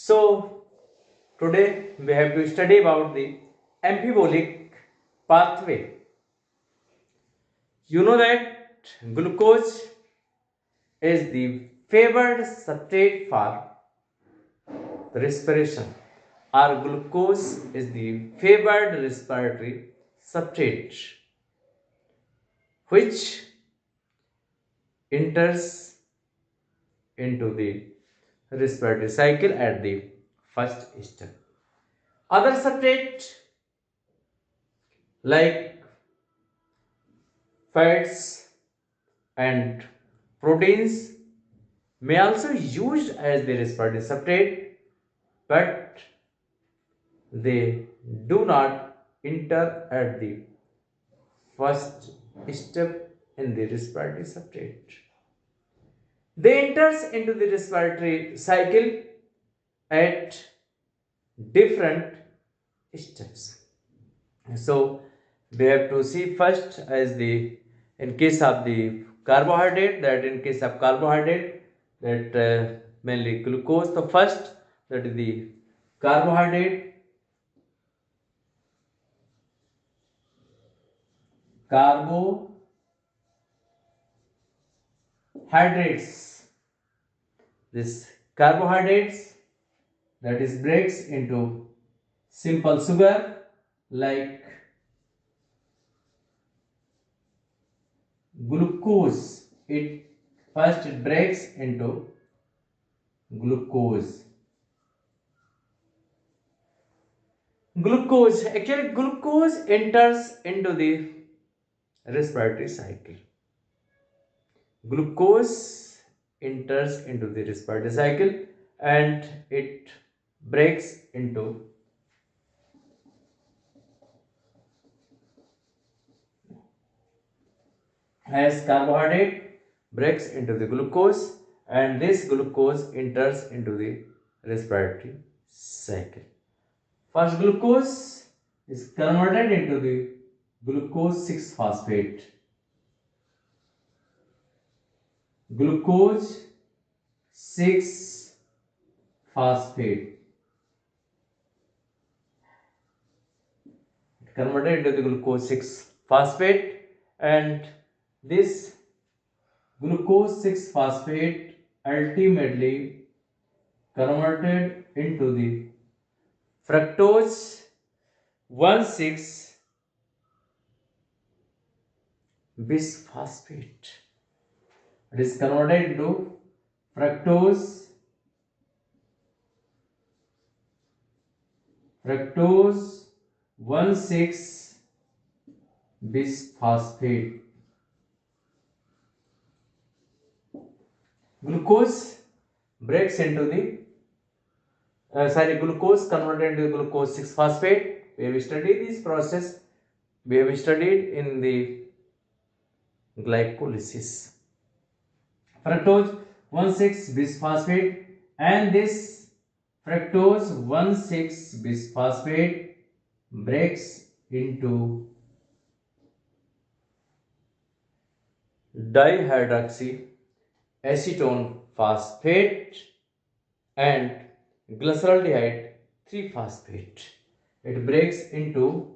So today we have to study about the amphibolic pathway. You know that glucose is the favored substrate for respiration, or glucose is the favored respiratory substrate which enters into the respiratory cycle at the first step. Other substrate like fats and proteins may also used as the respiratory substrate, but they do not enter at the first step in the respiratory substrate. They enters into the respiratory cycle at different steps. So we have to see first as the in case of the carbohydrate, that in case of carbohydrate that mainly glucose. The first, that is the carbohydrate. Carbohydrates. This carbohydrates that is breaks into simple sugar like glucose. It breaks into glucose. Glucose enters into the respiratory cycle. Glucose enters into the respiratory cycle and it breaks into as carbohydrate breaks into the glucose, and this glucose enters into the respiratory cycle. First, glucose is converted into the glucose 6 phosphate. Glucose 6 phosphate converted into the glucose 6 phosphate, and this glucose 6 phosphate ultimately converted into the fructose 1,6 bisphosphate. It is converted into fructose 1,6 bisphosphate. Glucose breaks into the glucose converted into glucose 6 phosphate. We have studied this process. We have studied in the glycolysis. Fructose 1,6 bisphosphate, and this fructose 1,6 bisphosphate breaks into dihydroxyacetone phosphate and glyceraldehyde 3 phosphate. It breaks into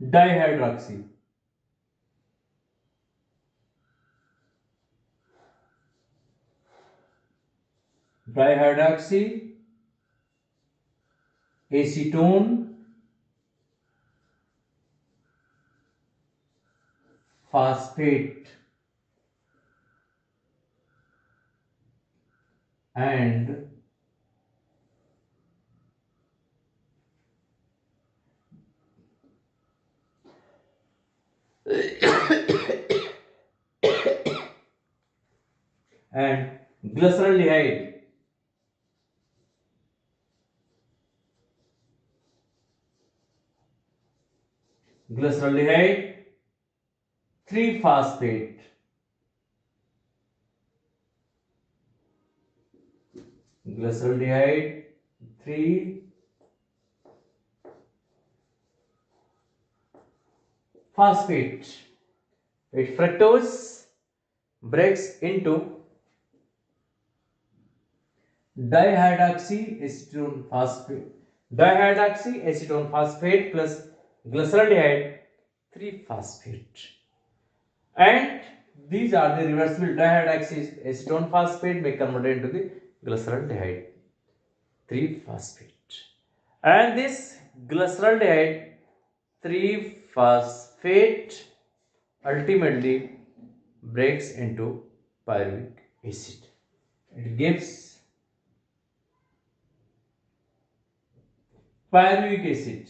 dihydroxy. Acetone phosphate and and glyceraldehyde glyceraldehyde 3 phosphate. Glyceraldehyde 3 phosphate. It fructose breaks into dihydroxyacetone phosphate, dihydroxyacetone phosphate plus glyceraldehyde 3 phosphate. And these are the reversible dihydroxyacetone phosphate may converted into the glyceraldehyde 3 phosphate. And this glyceraldehyde 3 phosphate ultimately breaks into pyruvic acid. It gives pyruvic acid.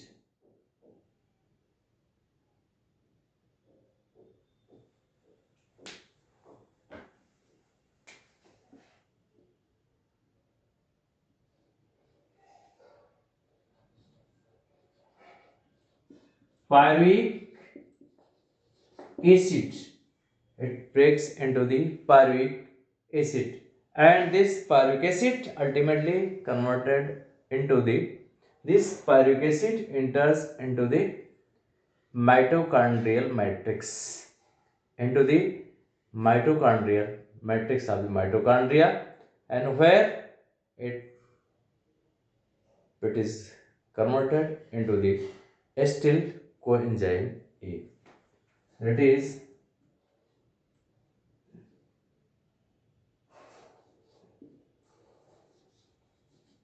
Pyruvic acid. It breaks into the pyruvic acid, and this pyruvic acid ultimately converted into the this pyruvic acid enters into the mitochondrial matrix, into the mitochondrial matrix of the mitochondria, and where it is converted into the acetyl coenzyme A. That is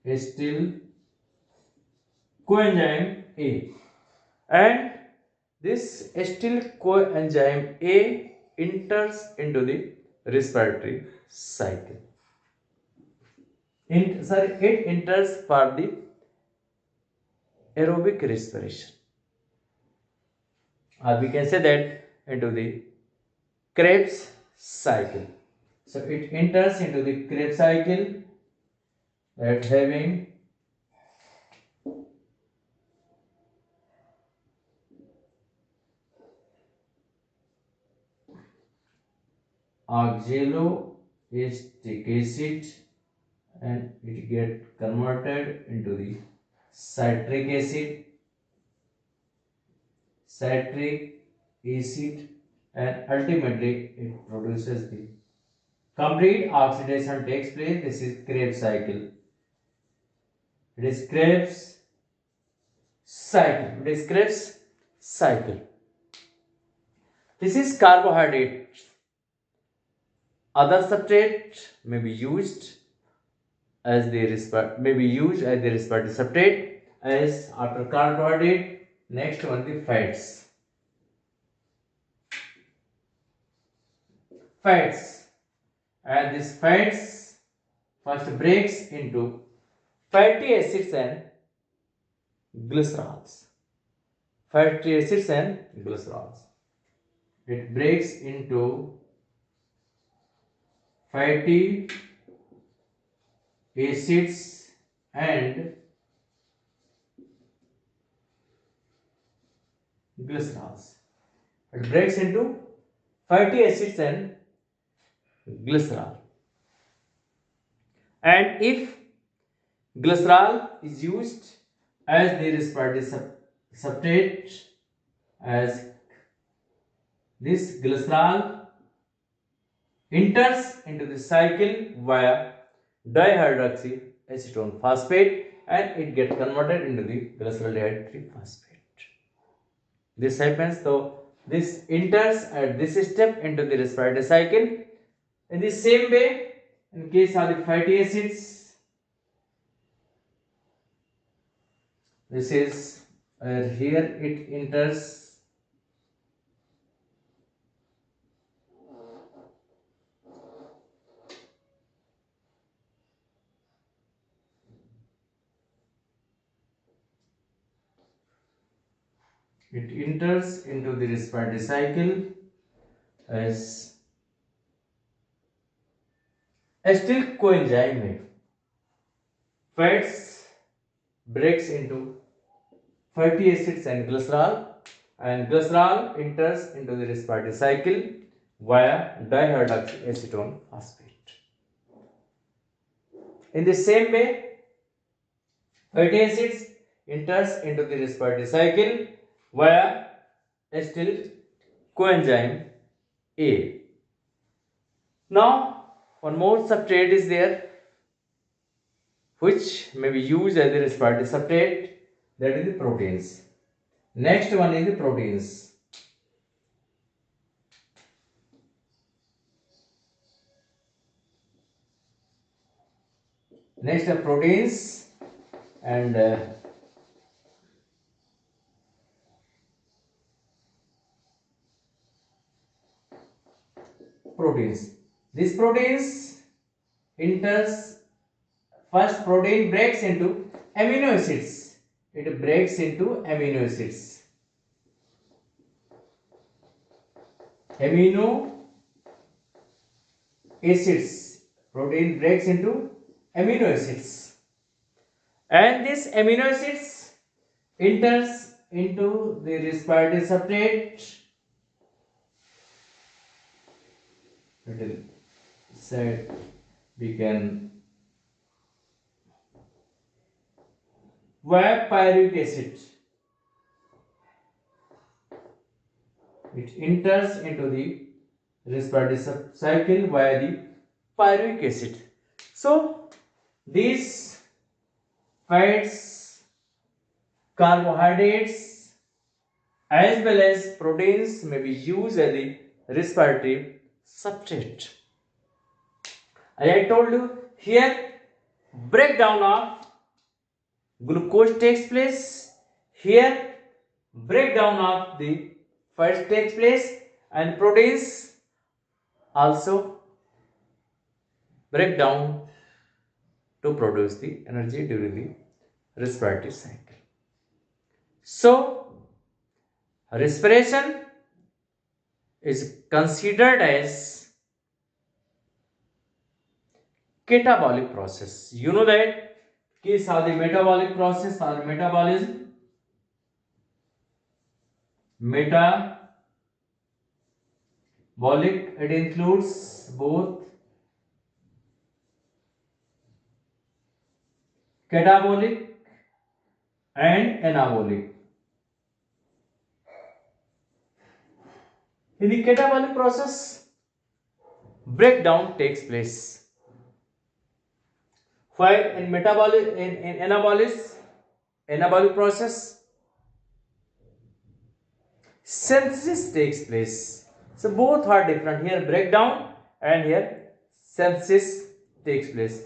acetyl coenzyme A, and this acetyl coenzyme A enters into the respiratory cycle. It enters for the aerobic respiration, or we can say that into the Krebs cycle. So it enters into the Krebs cycle, that having oxaloacetic acid, and it get converted into the citric acid, and ultimately it produces the complete oxidation takes place. This is Krebs cycle. It is Krebs cycle. It is Krebs cycle. This is carbohydrate. Other substrate may be used as the respiratory substrate. As after carbohydrate, next one the fats. Fats, and these fats first breaks into fatty acids and glycerols. Fatty acids and glycerols. It breaks into fatty acids and glycerols. It breaks into fatty acids and glycerol. And if glycerol is used as the respiratory substrate, as this glycerol enters into the cycle via dihydroxyacetone phosphate, and it gets converted into the glyceraldehyde 3 phosphate. This happens, so this enters at this step into the respiratory cycle. In the same way, in case of the fatty acids, this is here it enters into the respiratory cycle as acetyl coenzyme. Fats breaks into fatty acids and glycerol enters into the respiratory cycle via dihydroxyacetone phosphate. In the same way, fatty acids enters into the respiratory cycle via acetyl coenzyme A. Now, one more substrate is there. which may be used as a respiratory substrate, that is the proteins. Next one is the proteins. Next are proteins and proteins. These proteins enters first protein breaks into amino acids. It breaks into amino acids. Amino acids. Protein breaks into amino acids. And this amino acids enters into the respiratory substrate. Little said we can via pyruvic acid. It enters into the respiratory cycle via the pyruvic acid. So these fats, carbohydrates as well as proteins may be used as the respiratory substrate. As I told you, here breakdown of glucose takes place. Here breakdown of the fats takes place, and proteins also break down to produce the energy during the respiratory cycle. So respiration is considered as catabolic process. You know that these are the metabolic process or metabolism. Metabolic, it includes both catabolic and anabolic. In the catabolic process, breakdown takes place. While in anabolic process, synthesis takes place. So both are different. Here breakdown and here synthesis takes place.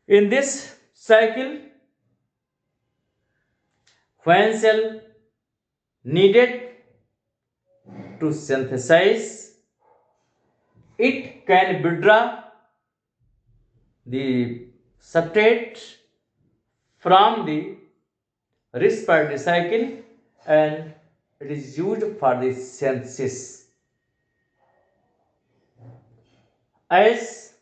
In this cycle, when cell needed to synthesize, it can withdraw the substrate from the respiratory cycle and it is used for the synthesis. As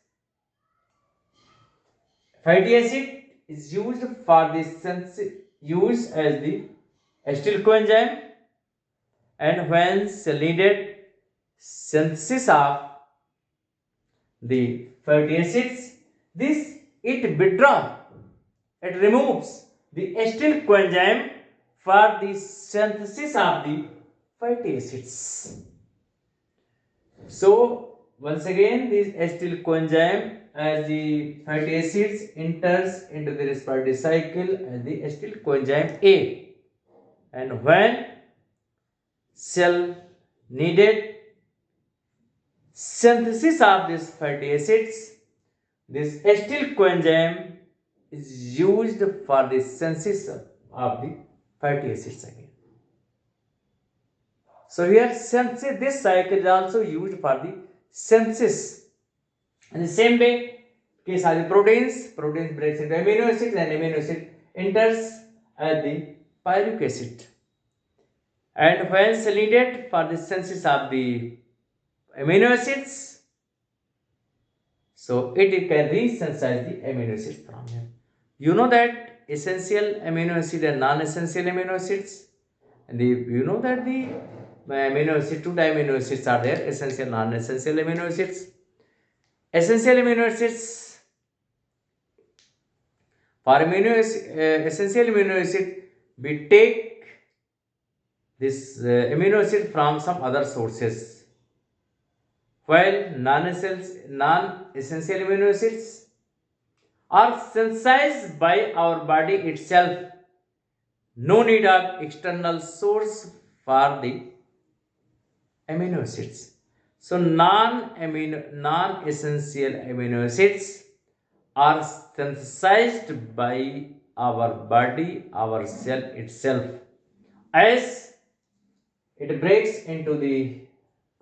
fatty acid is used for the synthesis, used as the acetyl coenzyme, and when cell needed synthesis of the fatty acids, this it withdraw, it removes the acetyl coenzyme for the synthesis of the fatty acids. So once again, this acetyl coenzyme as the fatty acids enters into the respiratory cycle as the acetyl coenzyme A, and when cell needed synthesis of these fatty acids, this acetyl coenzyme is used for the synthesis of the fatty acids again. So here synthesis, this cycle is also used for the synthesis. In the same way, case are the proteins. Proteins breaks into amino acids and amino acid enters as the pyruvic acid. And when cell needed for the synthesis of the amino acids, so it can resynthesize the amino acids from here. You know that essential amino acid and non-essential amino acids. And you know that the amino acid, two amino acids are there, essential, non-essential amino acids. Essential amino acids, for essential amino acid, we take this amino acid from some other sources, while non-essential amino acids, are synthesized by our body itself. No need of external source for the amino acids. So non-essential amino acids are synthesized by our body, our cell itself, as it breaks into the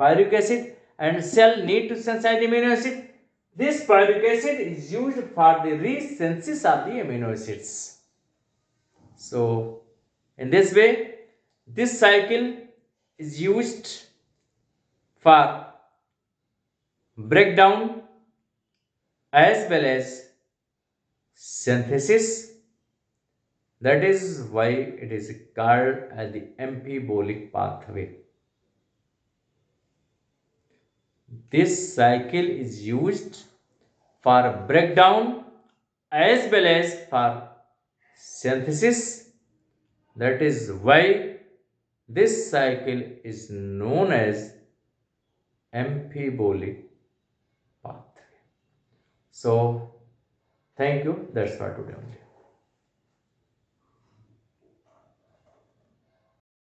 pyruvic acid and cell need to synthesize the amino acid. This pyruvic acid is used for the resynthesis of the amino acids. So in this way, this cycle is used for breakdown as well as synthesis. That is why it is called as the amphibollic pathway. This cycle is used for breakdown as well as for synthesis. That is why this cycle is known as amphibollic pathway. So, thank you. That's for today only.